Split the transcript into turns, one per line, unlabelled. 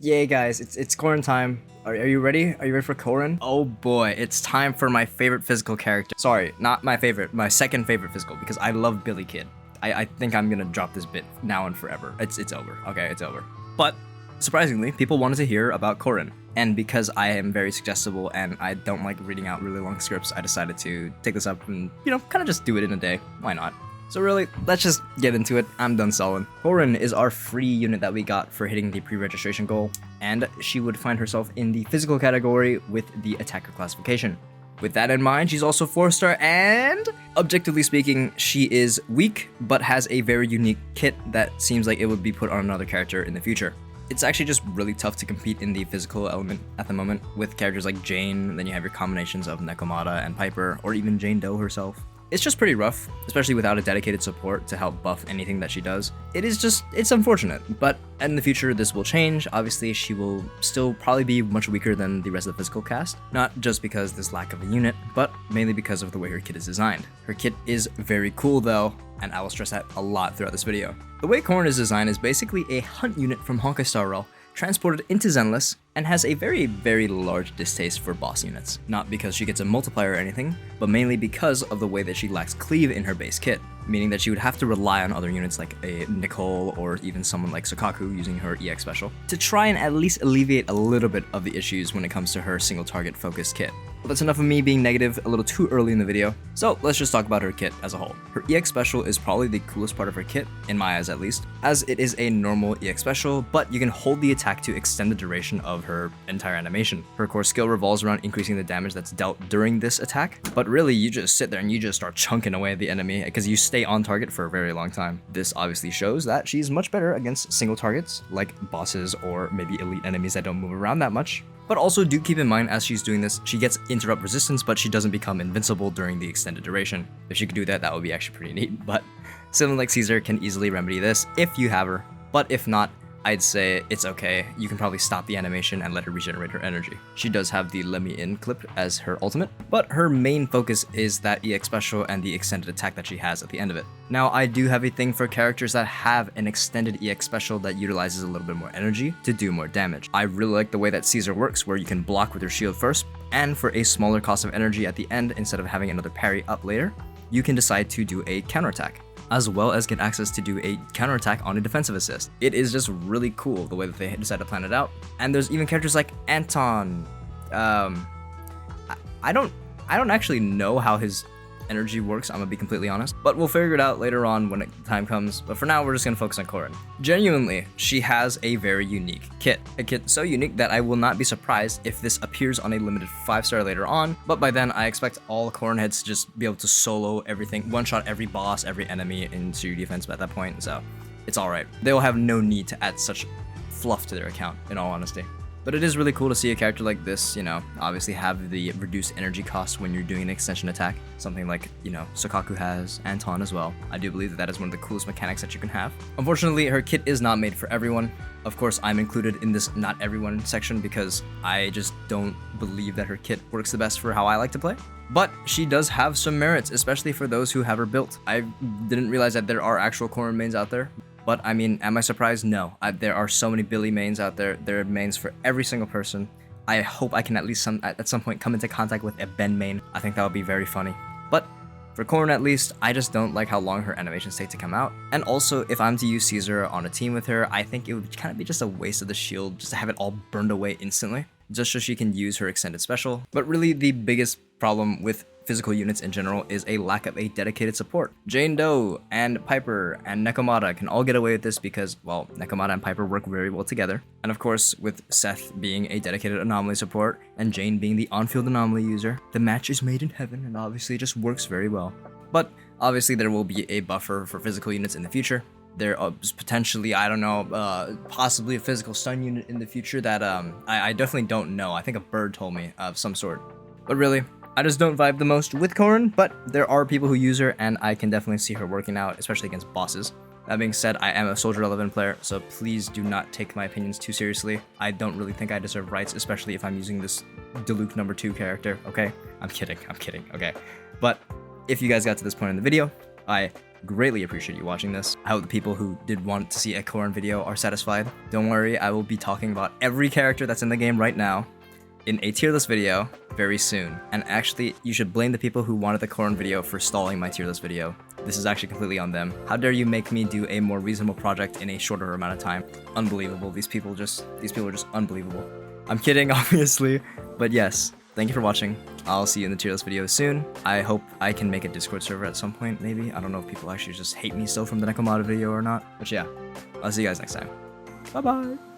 Yay guys, it's Corin time. Are you ready? Are you ready for Corin? Oh boy, it's time for my favorite physical character. Sorry, not my favorite, my second favorite physical, because I love Billy Kid. I think I'm gonna drop this bit now and forever. It's over, okay, it's over. But, surprisingly, people wanted to hear about Corin. And because I am very suggestible and I don't like reading out really long scripts, I decided to take this up and, kind of just do it in a day. Why not? So really, let's just get into it. I'm done stalling. Corin is our free unit that we got for hitting the pre-registration goal, and she would find herself in the physical category with the attacker classification. With that in mind, she's also 4-star, and objectively speaking, she is weak, but has a very unique kit that seems like it would be put on another character in the future. It's actually just really tough to compete in the physical element at the moment with characters like Jane, then you have your combinations of Nekomata and Piper, or even Jane Doe herself. It's just pretty rough, especially without a dedicated support to help buff anything that she does. It's unfortunate, but in the future this will change. Obviously, she will still probably be much weaker than the rest of the physical cast, not just because there's lack of a unit, but mainly because of the way her kit is designed. Her kit is very cool though, and I will stress that a lot throughout this video. The way Corin is designed is basically a hunt unit from Honkai Star Rail, transported into Zenless, and has a very, very large distaste for boss units. Not because she gets a multiplier or anything, but mainly because of the way that she lacks cleave in her base kit, meaning that she would have to rely on other units like a Nicole or even someone like Sukaku using her EX special to try and at least alleviate a little bit of the issues when it comes to her single target focused kit. But that's enough of me being negative a little too early in the video, so let's just talk about her kit as a whole. Her EX special is probably the coolest part of her kit, in my eyes at least, as it is a normal EX special, but you can hold the attack to extend the duration of her entire animation. Her core skill revolves around increasing the damage that's dealt during this attack, but really you just sit there and you just start chunking away at the enemy because you stay on target for a very long time. This obviously shows that she's much better against single targets like bosses or maybe elite enemies that don't move around that much. But also do keep in mind as she's doing this, she gets interrupt resistance, but she doesn't become invincible during the extended duration. If she could do that, that would be actually pretty neat, but someone like Caesar can easily remedy this if you have her, but if not, I'd say it's okay. You can probably stop the animation and let her regenerate her energy. She does have the Let Me In clip as her ultimate, but her main focus is that EX special and the extended attack that she has at the end of it. Now, I do have a thing for characters that have an extended EX special that utilizes a little bit more energy to do more damage. I really like the way that Caesar works, where you can block with your shield first, and for a smaller cost of energy at the end, instead of having another parry up later, you can decide to do a counterattack, as well as get access to do a counterattack on a defensive assist. It is just really cool the way that they decide to plan it out. And there's even characters like Anton. I don't actually know how his energy works, I'm gonna be completely honest, but we'll figure it out later on when the time comes. But for now, we're just gonna focus on Corin. Genuinely, she has a very unique kit. A kit so unique that I will not be surprised if this appears on a limited 5-star later on, but by then I expect all Corin heads to just be able to solo everything, one-shot every boss, every enemy into your defense at that point, so it's alright. They'll have no need to add such fluff to their account, in all honesty. But it is really cool to see a character like this, obviously have the reduced energy cost when you're doing an extension attack. Something like, Sukaku has, Anton as well. I do believe that that is one of the coolest mechanics that you can have. Unfortunately, her kit is not made for everyone. Of course, I'm included in this not everyone section because I just don't believe that her kit works the best for how I like to play. But she does have some merits, especially for those who have her built. I didn't realize that there are actual Corin mains out there. But I mean, am I surprised? No. There are so many Billy mains out there. There are mains for every single person. I hope I can at least at some point come into contact with a Ben main. I think that would be very funny. But for Corin at least, I just don't like how long her animations take to come out. And also, if I'm to use Caesar on a team with her, I think it would kind of be just a waste of the shield just to have it all burned away instantly, just so she can use her extended special. But really, the biggest problem with physical units in general is a lack of a dedicated support. Jane Doe and Piper and Nekomata can all get away with this because, well, Nekomata and Piper work very well together. And of course, with Seth being a dedicated anomaly support and Jane being the on-field anomaly user, the match is made in heaven and obviously just works very well. But obviously there will be a buffer for physical units in the future. There is potentially, I don't know, possibly a physical stun unit in the future that I definitely don't know. I think a bird told me of some sort. But really, I just don't vibe the most with Corin, but there are people who use her, and I can definitely see her working out, especially against bosses. That being said, I am a Soldier 11 player, so please do not take my opinions too seriously. I don't really think I deserve rights, especially if I'm using this Diluc number 2 character, okay? I'm kidding, okay? But if you guys got to this point in the video, I greatly appreciate you watching this. I hope the people who did want to see a Corin video are satisfied. Don't worry, I will be talking about every character that's in the game right now in a tier list video very soon. And actually, you should blame the people who wanted the Corin video for stalling my tier list video. This is actually completely on them. How dare you make me do a more reasonable project in a shorter amount of time? Unbelievable. These people are just unbelievable. I'm kidding, obviously, but yes. Thank you for watching. I'll see you in the tier list video soon. I hope I can make a Discord server at some point, maybe. I don't know if people actually just hate me still from the Nekomata video or not. But yeah, I'll see you guys next time. Bye-bye.